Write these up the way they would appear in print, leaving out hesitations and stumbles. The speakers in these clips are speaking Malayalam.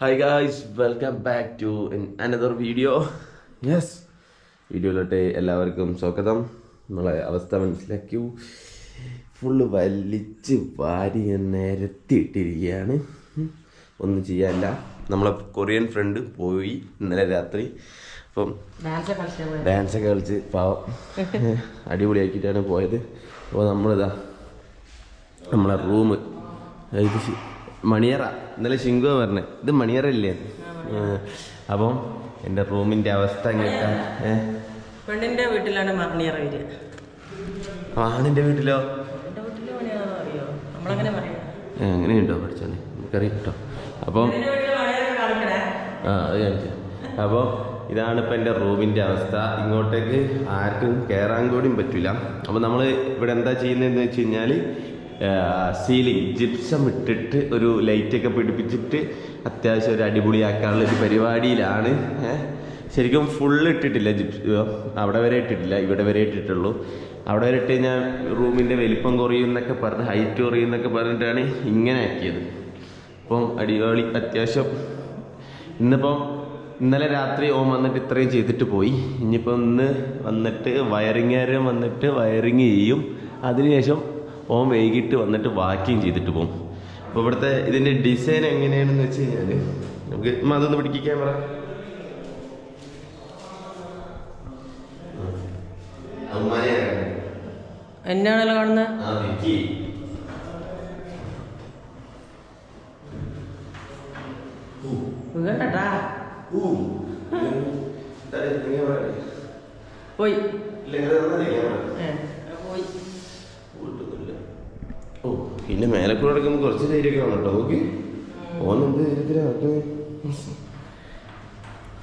Hi guys, welcome back to another video. വീഡിയോയിലോട്ട് എല്ലാവർക്കും സ്വാഗതം. നമ്മളെ അവസ്ഥ മനസ്സിലാക്കൂ. ഫുള്ള് വലിച്ച് വാരി നിരത്തിയിട്ടിരിക്കുകയാണ്. ഒന്നും ചെയ്യാനില്ല. നമ്മളെ കൊറിയൻ ഫ്രണ്ട് പോയി ഇന്നലെ രാത്രി. അപ്പം ഡാൻസൊക്കെ കളിച്ച് പാവം അടിപൊളിയാക്കിയിട്ടാണ് പോയത്. അപ്പോൾ നമ്മളിതാ നമ്മളെ റൂം ഇത് മണിയറ. ഇന്നലെ ശിങ്കുവ പറഞ്ഞത് ഇത് മണിയറ ഇല്ലേ. അപ്പം എൻ്റെ റൂമിൻ്റെ അവസ്ഥ പെണ്ണിൻ്റെ വീട്ടിലാണ് മണിയറ വരിക. ആണിൻ്റെ വീട്ടിലോ? അങ്ങനെയുണ്ടോ പഠിച്ചോനെ, നമുക്കറിയാം കേട്ടോ. അപ്പം അത് കാണിച്ചു. അപ്പോൾ ഇതാണ് ഇപ്പം എൻ്റെ റൂമിൻ്റെ അവസ്ഥ. ഇങ്ങോട്ടേക്ക് ആർക്കും കയറാൻ കൂടിയും പറ്റില്ല. അപ്പോൾ നമ്മൾ ഇവിടെ എന്താ ചെയ്യുന്നതെന്ന് വെച്ച് കഴിഞ്ഞാൽ സീലിംഗ് ജിപ്സം ഇട്ടിട്ട് ഒരു ലൈറ്റൊക്കെ പിടിപ്പിച്ചിട്ട് അത്യാവശ്യം ഒരു അടിപൊളിയാക്കാനുള്ള ഒരു പരിപാടിയിലാണ്. ശരിക്കും ഫുള്ള് ഇട്ടിട്ടില്ല ജിപ്സം, അവിടെ വരെ ഇട്ടിട്ടില്ല, ഇവിടെ വരെ ഇട്ടിട്ടുള്ളൂ. അവിടെ വരെ ഇട്ട് കഴിഞ്ഞാൽ റൂമിൻ്റെ വലിപ്പം കുറയും എന്നൊക്കെ പറഞ്ഞ്, ഹൈറ്റ് കുറയും എന്നൊക്കെ പറഞ്ഞിട്ടാണ് ഇങ്ങനെ ആക്കിയത്. അപ്പം അടിപൊളി അത്യാവശ്യം. ഇന്നലെ രാത്രി ഓൻ വന്നിട്ട് ഇത്രയും ചെയ്തിട്ട് പോയി. ഇനിയിപ്പോൾ ഇന്ന് വന്നിട്ട് വയറിങ്ങുകാരൻ വന്നിട്ട് വയറിങ് ചെയ്യും. അതിനുശേഷം ഓൻ വൈകിട്ട് വന്നിട്ട് വാക്കിങ് ചെയ്തിട്ട് പോകും. അപ്പോൾ ഇവിടുത്തെ ഇതിൻ്റെ ഡിസൈൻ എങ്ങനെയാണെന്ന് വെച്ച് കഴിഞ്ഞാൽ നമുക്ക് അതൊന്ന് പിടിക്കുക ക്യാമറ. എന്നാണല്ലോ കാണുന്നത്. പോയി പിന്നെ മേലെ കൂടെ നടക്കുമ്പോൾ കുറച്ച് ധൈര്യമൊക്കെ വേണം കേട്ടോ. നോക്കി ഓനെന്ത് ധൈര്യത്തിലാണ്.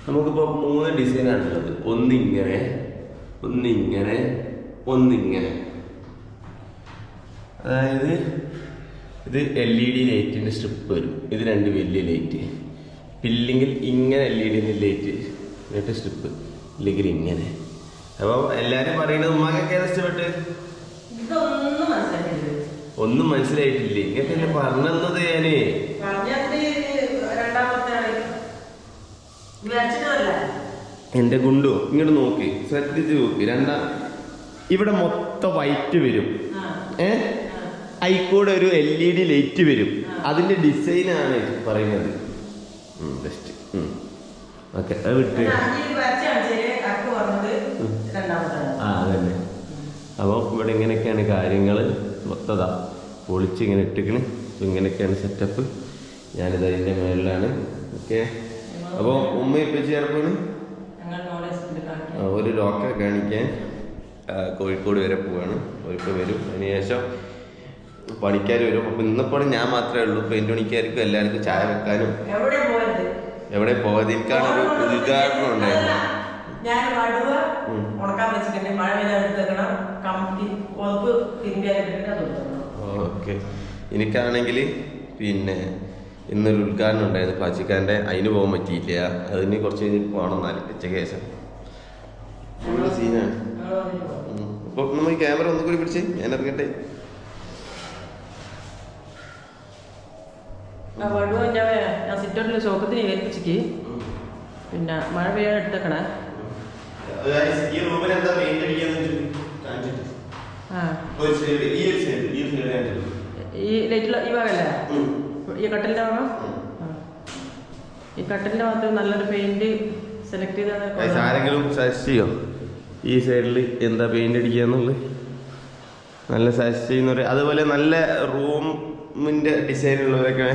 നമുക്കിപ്പോൾ 3 ഡിസൈനാണുള്ളത്. ഒന്നിങ്ങനെ, ഒന്നിങ്ങനെ, ഒന്നിങ്ങനെ. അതായത് ഇത് LED ലൈറ്റിൻ്റെ സ്ട്രിപ്പ് വരും. ഇത് 2 വലിയ ലൈറ്റ്. ഇല്ലെങ്കിൽ ഇങ്ങനെ LED ലൈറ്റ് എന്നിട്ട് സ്ട്രിപ്പ്, ഇല്ലെങ്കിൽ ഇങ്ങനെ. അപ്പോൾ എല്ലാവരും പറയുന്നത് ഉമ്മാക്കൊക്കെ ഏതാ ഇഷ്ടപ്പെട്ട്? ഒന്നും മനസ്സിലായിട്ടില്ലേ? ഇങ്ങനെ പറഞ്ഞത് ഞാന് എന്റെ ഗുണ്ടു ഇങ്ങോട്ട് നോക്കി, ശ്രദ്ധിച്ച് നോക്കി. ഇവിടെ മൊത്തം വൈറ്റ് വരും. അയിക്കൂടെ ഒരു LED ലൈറ്റ് വരും. അതിന്റെ ഡിസൈനാണ് പറയുന്നത്. ബെസ്റ്റ്. ഓക്കെ, അത് വിട്ട്. അതന്നെ. അപ്പോൾ ഇവിടെ ഇങ്ങനെയൊക്കെയാണ് കാര്യങ്ങൾ. മൊത്തതാ പൊളിച്ചിങ്ങനെ ഇട്ടിക്കണ്. ഇങ്ങനെയൊക്കെയാണ് സെറ്റപ്പ്. ഞാനിത് അതിൻ്റെ മേളിലാണ്. ഓക്കെ. അപ്പോൾ ഉമ്മ ഇപ്പം ചേർപ്പാണ് ഒരു ലോക്കൽ കാണിക്കാൻ കോഴിക്കോട് വരെ പോവാണ്. ഒരിപ്പോൾ വരും. അതിനുശേഷം പണിക്കാർ വരും. അപ്പം ഇന്നിപ്പോൾ ഞാൻ മാത്രമേ ഉള്ളൂ. പെയിന്റ് പണിക്കാർക്കും എല്ലാവർക്കും ചായ വെക്കാനും. എവിടെ പോയത്? എനിക്കാണ് ഒരു ഉദ്ഘാടനം ഉണ്ടായിരുന്നു. ഓക്കെ. എനിക്കാണെങ്കിൽ പിന്നെ ഇന്നൊരു ഉദ്ഘാടനം ഉണ്ടായിരുന്നു പാച്ചിക്കാരൻ്റെ. അതിന് പോകാൻ പറ്റിയില്ല. അതിന് കുറച്ച് കഴിഞ്ഞിട്ട് പോകണം. 4 ഉച്ചയ്ക്ക് ശേഷം ഫുള്ള് സീനാണ്. അപ്പോൾ നമ്മൾ ഈ ക്യാമറ ഒന്നും കൂടി പിടിച്ച് ഞാൻ ഇറങ്ങട്ടെ. ചോക്കത്തിന് ഏൽപ്പിച്ചിക്ക്. പിന്നെ മഴ പെയ്യാൻ എടുത്തേക്കണേ. ഈ ലൈറ്റിൽ ഈ ഭാഗമല്ലേ, ഈ കട്ടലിന്റെ ഭാഗം. ഈ കട്ടലിന്റെ ഭാഗത്ത് നല്ലൊരു പെയിന്റ് സെലക്ട് ചെയ്താൽ ആരെങ്കിലും സജസ്റ്റ് ചെയ്യോ ഈ സൈഡിൽ എന്താ പെയിന്റ് അടിക്കാന്നുള്ളത്? നല്ല സജസ്റ്റ് ചെയ്യുന്നവർ, അതുപോലെ നല്ല റൂമിന്റെ ഡിസൈൻ ഉള്ളവരൊക്കെ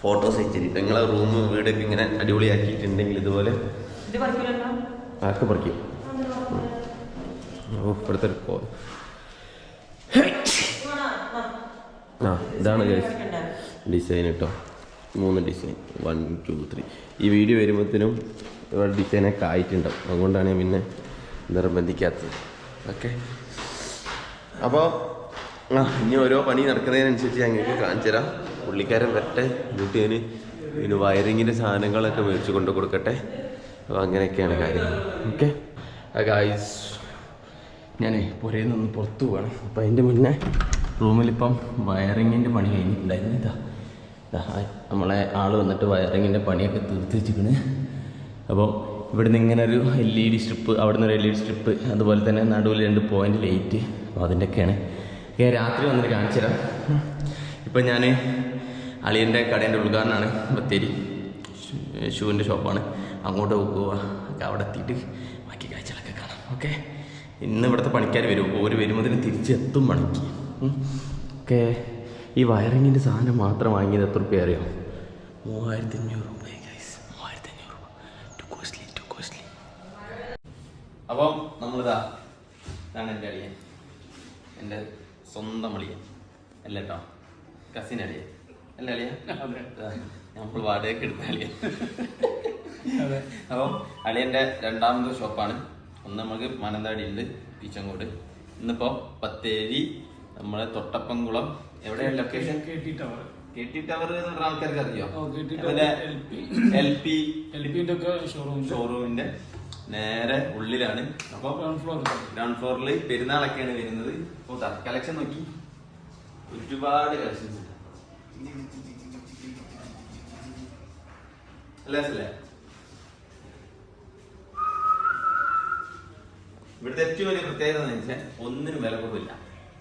ഫോട്ടോസ് അയച്ചിട്ട് നിങ്ങളെ റൂം വീടൊക്കെ ഇങ്ങനെ അടിപൊളിയാക്കിയിട്ടുണ്ടെങ്കിൽ ഇതുപോലെ ആർക്ക് പറിക്കും. ഓ, ഇവിടുത്തെ ഇതാണ് ഡിസൈൻ കേട്ടോ. 3 ഡിസൈൻ, 1 2 3. ഈ വീഡിയോ വരുമ്പോഴത്തേനും ഇവിടെ ഡിസൈനൊക്കെ ആയിട്ടുണ്ടാവും. അതുകൊണ്ടാണ് ഞാൻ പിന്നെ നിർബന്ധിക്കാത്തത്. ഓക്കെ. അപ്പോൾ ഇനി ഓരോ പണി നടക്കുന്നതിനനുസരിച്ച് ഞങ്ങൾക്ക് കാണിച്ചു തരാം. പുള്ളിക്കാരൻ വരട്ടെ, എന്നിട്ട് ഞാൻ പിന്നെ വയറിങ്ങിൻ്റെ സാധനങ്ങളൊക്കെ മേടിച്ച് കൊണ്ട് കൊടുക്കട്ടെ. അപ്പോൾ അങ്ങനെയൊക്കെയാണ് കാര്യങ്ങൾ. ഓക്കെ ഗായ്സ്, ഞാൻ പുരയിൽ നിന്ന് പുറത്തു പോകണം. അപ്പോൾ അതിൻ്റെ മുന്നേ റൂമിലിപ്പം വയറിങ്ങിൻ്റെ പണി കഴിഞ്ഞിട്ടുണ്ടായിരുന്നു. ഇതാ നമ്മളെ ആൾ വന്നിട്ട് വയറിങ്ങിൻ്റെ പണിയൊക്കെ തീർത്ത് വെച്ചിരിക്കണ്. അപ്പോൾ ഇവിടുന്ന് ഇങ്ങനെ ഒരു LED സ്ട്രിപ്പ്, അവിടെ നിന്ന് ഒരു LED സ്ട്രിപ്പ്, അതുപോലെ തന്നെ നടുവിൽ 2 പോയിൻ്റ് ലൈറ്റ്. അപ്പോൾ അതിൻ്റെയൊക്കെയാണ് രാത്രി വന്നിട്ട് കാണിച്ചു തരാം. ഇപ്പം ഞാൻ അളിയൻ്റെ കടേൻ്റെ ഉദ്ഘാടനമാണ്. ബത്തേരി ഷൂവിൻ്റെ ഷോപ്പാണ്. അങ്ങോട്ട് പോകുക, അവിടെ എത്തിയിട്ട് ബാക്കി കാഴ്ചകളൊക്കെ കാണാം. ഓക്കെ, ഇന്ന് ഇവിടുത്തെ പണിക്കാർ വരും. ഒരു വരുമ്പോൾ തിരിച്ചെത്തും പണിക്ക്. ഓക്കെ, ഈ വയറിങ്ങിൻ്റെ സാധനം മാത്രം വാങ്ങിയത് എത്ര രൂപ അറിയാം? 3500 രൂപ. 3500 രൂപ. Too costly. അപ്പം നമ്മളിതാ, ഇതാണ് എൻ്റെ അളിയൻ, എൻ്റെ സ്വന്തം അളിയൻ അല്ല കേട്ടോ, കസിൻ അളിയൻ അല്ല അളിയൻ, നമ്മൾ വാടകയ്ക്ക് എടുത്ത അളിയൻ. അപ്പം അളിയൻ്റെ രണ്ടാമത്തെ ഷോപ്പാണ്. ഒന്ന് നമുക്ക് മാനന്തവാടി ഉണ്ട്, പീച്ചങ്കോട്. ഇന്നിപ്പോൾ ബത്തേരി നമ്മളെ തൊട്ടപ്പൻകുളം. എവിടെയാണ് ലൊക്കേഷൻ? KT ടവർ എന്ന് ആൾക്കാർക്ക് അറിയോ? LP ഷോറൂമിന്റെ നേരെ ഉള്ളിലാണ്. അപ്പോൾ ഗ്രൗണ്ട് ഫ്ലോറിൽ പെരുന്നാളൊക്കെയാണ് വരുന്നത്. അപ്പോൾ കളക്ഷൻ നോക്കി, ഒരുപാട് കളക്ഷൻസ് ഉണ്ട്. അല്ലേ? ഇവിടുത്തെ ഏറ്റവും വലിയ പ്രത്യേകത എന്ന് വെച്ചാൽ ഒന്നിനും വില കുറവില്ല.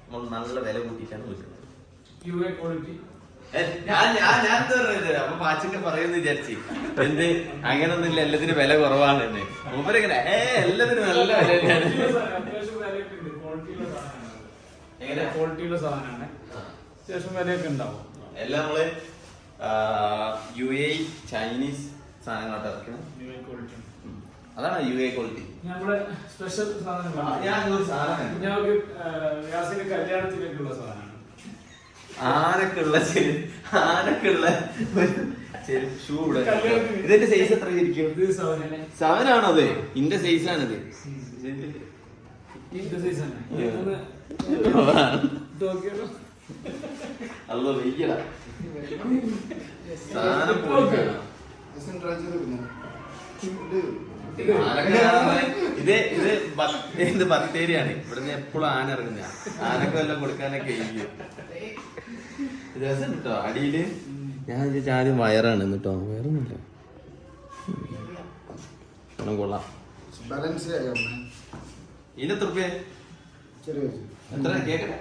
നമ്മൾ നല്ല വില കൂട്ടിയിട്ടാണ് വിൽക്കുന്നത്. അപ്പൊ പാച്ചിന്റെ പറയുന്ന വിചാരിച്ചു എന്ത് അങ്ങനൊന്നുമില്ല, എല്ലാത്തിനും വില കുറവാണ് എന്ന്. മൂപ്പരെങ്ങനെ എല്ലാത്തിനും നല്ല വില തന്നെയാണ്. ക്വാളിറ്റിയുള്ള സാധനമാണ്, അത്യാവശ്യം വിലയൊക്കെ ഉണ്ടാവും. എല്ലാം നമ്മള് UAE ചൈനീസ് സാധനങ്ങളായിട്ട് ഇറക്കണം. അതാണ് UAE ക്വാളിറ്റി. നമ്മുടെ സ്പെഷ്യൽ സാധനം കല്യാണത്തിലേക്കുള്ള സാധനമാണ്. ആനക്കുള്ള ഷൂ ഇവിടെ. ഇതിന്റെ സൈസ് എത്ര ഇരിക്കും? 7 ആണോ? അത് ഇന്റെ സൈസാണിത്. അല്ലോ വെയ്യടാ സാധനം. ഇത് ബത്തേരിയാണ്. ഇവിടുന്ന് എപ്പോഴും ആന ഇറങ്ങുന്ന. ആനക്ക് വല്ലതും കൊടുക്കാനൊക്കെ രസം കേട്ടോ. അടിയില് ഞാൻ ആദ്യം വയറാണ് കേട്ടോ, വയറൊന്നുമില്ല. കൊള്ളാം. ഇതിനെത്ര രൂപ? എത്ര കേക്കട്ടെ?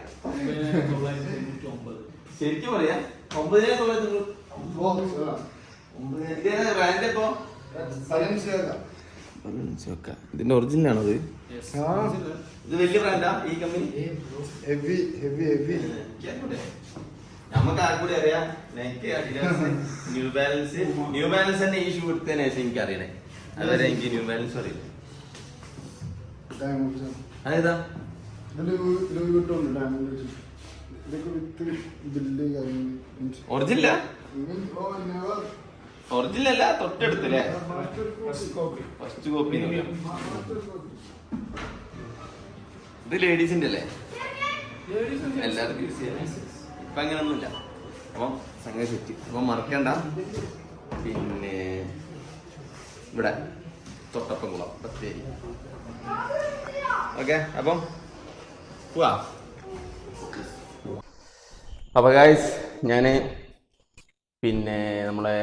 ശരിക്കും പറയാ 9,900. ഇതിന്റെ ഒറിജിനൽ ആണോ ഇത്? ഇത് വലിയ ബ്രാൻഡാ ഈ കമ്പനി? നമുക്ക് ആർക്കൂടി അറിയാം. ന്യൂ ബാലൻസ് തന്നെ ഈ ഷൂ എടുത്തതിന് ശേഷം എനിക്ക് അറിയണേ. അതുവരെ എനിക്ക് ന്യൂ ബാലൻസ് അറിയില്ല. അതേതാ? ഒറിജിനല്ല? ഒറിജിനല്ല, തൊട്ടടുത്തല്ലേ? First copy. ഇത് ലേഡീസിന്റെ അല്ലേ? എല്ലാവർക്കും യൂസ് ചെയ്യാം. ഇപ്പൊ അങ്ങനൊന്നുമില്ല. അപ്പം സംഗതി സെറ്റ്. അപ്പം മറക്കണ്ട. പിന്നെ ഇവിടെ തൊട്ടപ്പൻകുളം ബത്തേരി. ഓക്കെ, അപ്പം പോവാ. അപ്പോൾ ഗായ്സ്, ഞാൻ പിന്നെ നമ്മളെ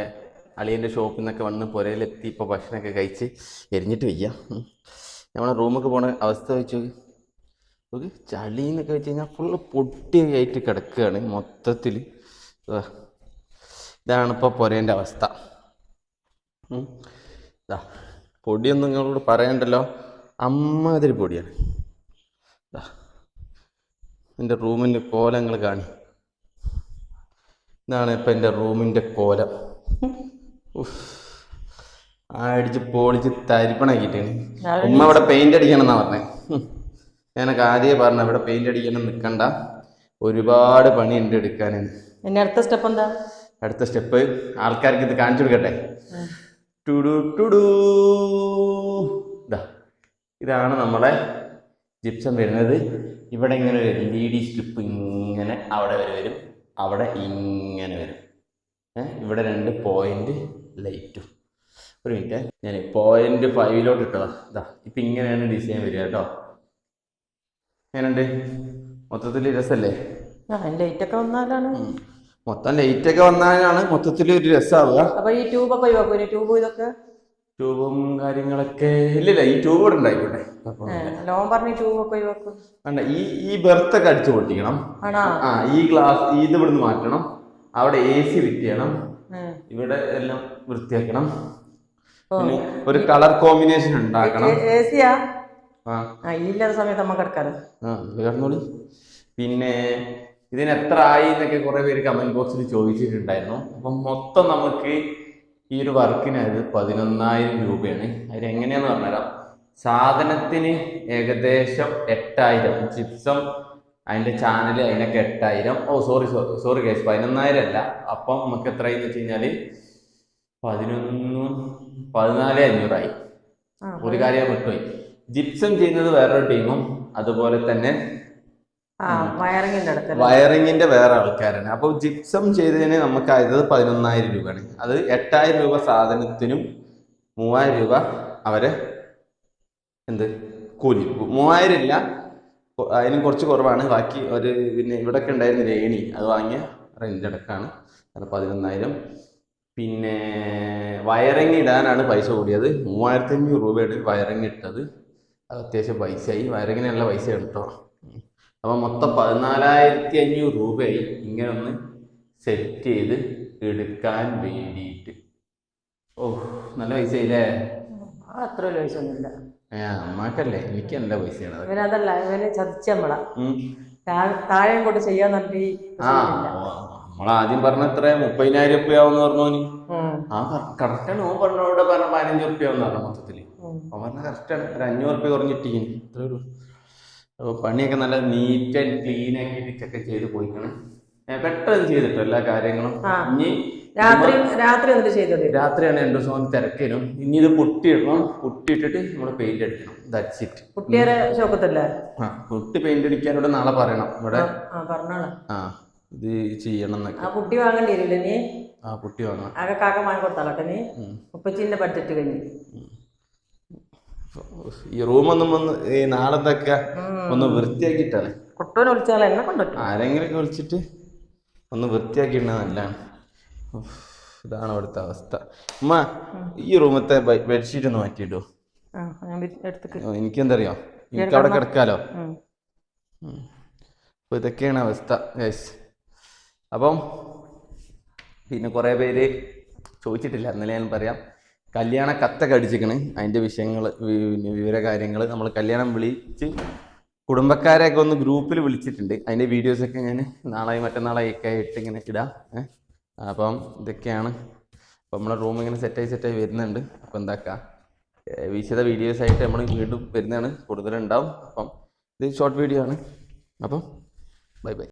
അളിയൻ്റെ ഷോപ്പിൽ നിന്നൊക്കെ വന്ന് പുരയിലെത്തി. ഇപ്പോൾ ഭക്ഷണമൊക്കെ കഴിച്ച് എരിഞ്ഞിട്ട് വയ്യ. നമ്മളെ റൂമൊക്കെ പോണ അവസ്ഥ വെച്ച് നോക്ക്. ചളി എന്നൊക്കെ വെച്ച് കഴിഞ്ഞാൽ ഫുള്ള് പൊട്ടിയായിട്ട് കിടക്കുകയാണ് മൊത്തത്തിൽ. ഇതാണിപ്പോൾ പുരേൻ്റെ അവസ്ഥ. ഇതാ പൊടിയൊന്നും നിങ്ങളോട് പറയണ്ടല്ലോ, അമ്മാതിരി പൊടിയാണ്. ഇതാ എൻ്റെ റൂമിൻ്റെ കോലങ്ങൾ കാണി. ഇതാണ് ഇപ്പം എൻ്റെ റൂമിൻ്റെ കോലം. അടിച്ച് പൊളിച്ച് തരിപ്പണാക്കിയിട്ടാണ്. ഉമ്മ ഇവിടെ പെയിന്റ് അടിക്കണം എന്നാ പറഞ്ഞേ. ഞാനൊക്കെ ആദ്യമേ പറഞ്ഞ ഇവിടെ പെയിന്റ് അടിക്കണം നിൽക്കണ്ട, ഒരുപാട് പണിയുണ്ട് എടുക്കാൻ. അടുത്ത സ്റ്റെപ്പ് എന്താ? അടുത്ത സ്റ്റെപ്പ് ആൾക്കാർക്ക് ഇത് കാണിച്ചു കൊടുക്കട്ടെ. ടുഡു ടുഡു. ഇതാണ് നമ്മളെ ജിപ്സം വരുന്നത്. ഇവിടെ ഇങ്ങനെ ഒരു LED സ്ട്രിപ്പ് ഇങ്ങനെ അവിടെ വരെ വരും, അവിടെ ഇങ്ങനെ വരും. ഇവിടെ 2 പോയിന്റ് ലൈറ്റും. ഒരു മിനിറ്റ്, ഞാൻ 0.5 ഇട്ടതാ. ഇതാ ഇപ്പം ഇങ്ങനെയാണ് ഡിസൈൻ വരിക കേട്ടോ. എങ്ങനെയുണ്ട്? മൊത്തത്തിൽ രസമല്ലേ? ലൈറ്റൊക്കെ വന്നാലാണ് മൊത്തം ലൈറ്റൊക്കെ വന്നാലാണ് മൊത്തത്തിൽ ഒരു രസമാവുക. അപ്പൊ ഈ ട്യൂബൊക്കെ ഒഴിവാക്കും, ട്യൂബ് ഇതൊക്കെ ട്യൂബും കാര്യങ്ങളൊക്കെ ഇല്ലില്ല, ഈ ട്യൂബ് ഇവിടെ ഉണ്ടായിക്കോട്ടെ. ലോൺ പറഞ്ഞ ട്യൂബൊക്കെ ഒഴിവാക്കും. വേണ്ട, ഈ ബെർത്തൊക്കെ അടിച്ചു പൊട്ടിക്കണം. ആ ഈ ഗ്ലാസ് ഇത് ഇവിടുന്ന് മാറ്റണം. അവിടെ AC ഫിറ്റ് ചെയ്യണം. ഇവിടെ എല്ലാം വൃത്തിയാക്കണം. പിന്നെ ഒരു കളർ കോമ്പിനേഷൻ ഉണ്ടാക്കണം. AC-യാ? ഇല്ലാത്ത സമയത്ത് നമുക്ക് എടുക്കാറ്. കിടന്നോളി. പിന്നെ ഇതിന് എത്ര ആയി എന്നൊക്കെ കുറെ പേര് കമന്റ് ബോക്സിൽ ചോദിച്ചിട്ടുണ്ടായിരുന്നു. അപ്പം മൊത്തം നമുക്ക് ഈ ഒരു വർക്കിനായത് 11,000 രൂപയാണ്. അതിലെങ്ങനെയാന്ന് പറഞ്ഞുതരാം. സാധനത്തിന് ഏകദേശം 8,000, ജിപ്സം അതിന്റെ ചാനൽ അതിനൊക്കെ 8,000. സോറി കേസ് 11,000 അല്ല. അപ്പം നമുക്ക് എത്രയെന്ന് വെച്ച് കഴിഞ്ഞാല് 14,500 ഒരു കാര്യം വിട്ടുപോയി. ജിപ്സം ചെയ്യുന്നത് വേറൊരു ടീമും അതുപോലെ തന്നെ വയറിങ്ങിന്റെ വേറെ ആൾക്കാരാണ്. അപ്പോൾ ജിപ്സം ചെയ്തതിന് നമുക്ക് ആയത് 11,000 രൂപയാണ്. അത് 8,000 രൂപ സാധനത്തിനും 3,000 രൂപ അവരെ കൂലി. 3,000 ഇല്ല, അതിനും കുറച്ച് കുറവാണ്. ബാക്കി ഒരു പിന്നെ ഇവിടെയൊക്കെ ഉണ്ടായിരുന്ന രേണി അത് വാങ്ങിയ റെന്റ് അടക്കാണ്. അത് 11,000. പിന്നെ വയറിങ് ഇടാനാണ് പൈസ കൂടിയത്. 3,500 രൂപയാണ് വയറിങ് ഇട്ടത്. അത് അത്യാവശ്യം പൈസയായി. വയറിങ്ങിനുള്ള പൈസ കേട്ടോ. അപ്പം മൊത്തം 14,500 രൂപയായി ഇങ്ങനെ ഒന്ന് സെറ്റ് ചെയ്ത് എടുക്കാൻ വേണ്ടിയിട്ട്. നല്ല പൈസയില്ലേ? അത്ര പൈസ ഒന്നുമില്ല. അമ്മക്കല്ലേ, എനിക്ക് നല്ല പൈസയാണ്. ഇവനതല്ല, ഇവന് ചതിച്ച നമ്മളാ താഴെ കൊണ്ട് ചെയ്യാൻ പറഞ്ഞിട്ട്. നമ്മളാദ്യം പറഞ്ഞ എത്ര 30,000 രൂപയാവെന്ന് പറഞ്ഞോന്. കറക്റ്റാണ്. ഓൻ പറഞ്ഞോടെ പറഞ്ഞ 15 രൂപയാവെന്ന് പറഞ്ഞു മൊത്തത്തില്. അവൻ പറഞ്ഞ കറക്റ്റാണ്. ഒരു 500 രൂപ കുറഞ്ഞിട്ടിരിക്കുന്നു. ഇത്ര ഒരു പണിയൊക്കെ നല്ല നീറ്റ് ആൻഡ് ക്ലീൻ ആക്കിയിട്ട് ചെക്ക് ചെയ്ത് പോയിക്കണം. പെട്ടെന്ന് ചെയ്തിട്ടോ എല്ലാ കാര്യങ്ങളും. ഇനി രാത്രിയാണ് 2 ദിവസം തിരക്കിനും. ഇനി ഇത് പുട്ടിയിടണം. പുട്ടിയിട്ടിട്ട് നമ്മള് പെയിന്റ് അടിക്കണം. That's it. പുട്ടി പെയിന്റ് അടിക്കാനോട് നാളെ പറയണം ഇവിടെ. ഇത് ചെയ്യണം എന്നൊക്കെ. പുട്ടി വാങ്ങേണ്ടി വരില്ലേ നീ? പുട്ടി വാങ്ങാം. കാക്ക വാങ്ങി കൊടുത്താലോട്ടെ നീ. 30 ബഡ്ജറ്റ് കഴിഞ്ഞു. ഈ റൂമൊന്നും ഒന്ന് നാളത്തൊക്കെ ഒന്ന് വൃത്തിയാക്കിയിട്ടാണ്. കുട്ടോനെ വിളിച്ചാൽ എന്നെ കൊണ്ടുപോയി ആരെങ്കിലൊക്കെ വിളിച്ചിട്ട് ഒന്ന് വൃത്തിയാക്കിയിട്ടാ നല്ലതാണ്. ഇതാണ് അവിടുത്തെ അവസ്ഥ. ഉമ്മ, ഈ റൂമത്തെ ബെഡ്ഷീറ്റ് ഒന്ന് മാറ്റിയിട്ടോ. എനിക്കെന്താ അറിയോ, എനിക്ക് അവിടെ കിടക്കാലോ. അപ്പൊ ഇതൊക്കെയാണ് അവസ്ഥ ഗൈസ്. അപ്പം പിന്നെ കുറെ പേര് ചോദിച്ചിട്ടില്ല, ഇന്നലെ ഞാൻ പറയാം. കല്യാണ കത്തൊക്കെ അടിച്ചിക്കണ്. അതിൻ്റെ വിവരകാര്യങ്ങൾ നമ്മൾ കല്യാണം വിളിച്ച് കുടുംബക്കാരെയൊക്കെ ഒന്ന് ഗ്രൂപ്പിൽ വിളിച്ചിട്ടുണ്ട്. അതിൻ്റെ വീഡിയോസൊക്കെ ഞാൻ നാളെയും മറ്റന്നാളായൊക്കെ ആയിട്ട് ഇങ്ങനെ ഇടാം. അപ്പം ഇതൊക്കെയാണ്. അപ്പം നമ്മളെ റൂം ഇങ്ങനെ സെറ്റായി വരുന്നുണ്ട്. അപ്പം എന്താക്കാം, വിശദ വീഡിയോസായിട്ട് നമ്മൾ വീണ്ടും വരുന്നതാണ്. കൂടുതലുണ്ടാവും. അപ്പം ഇത് ഷോർട്ട് വീഡിയോ ആണ്. അപ്പം ബൈ.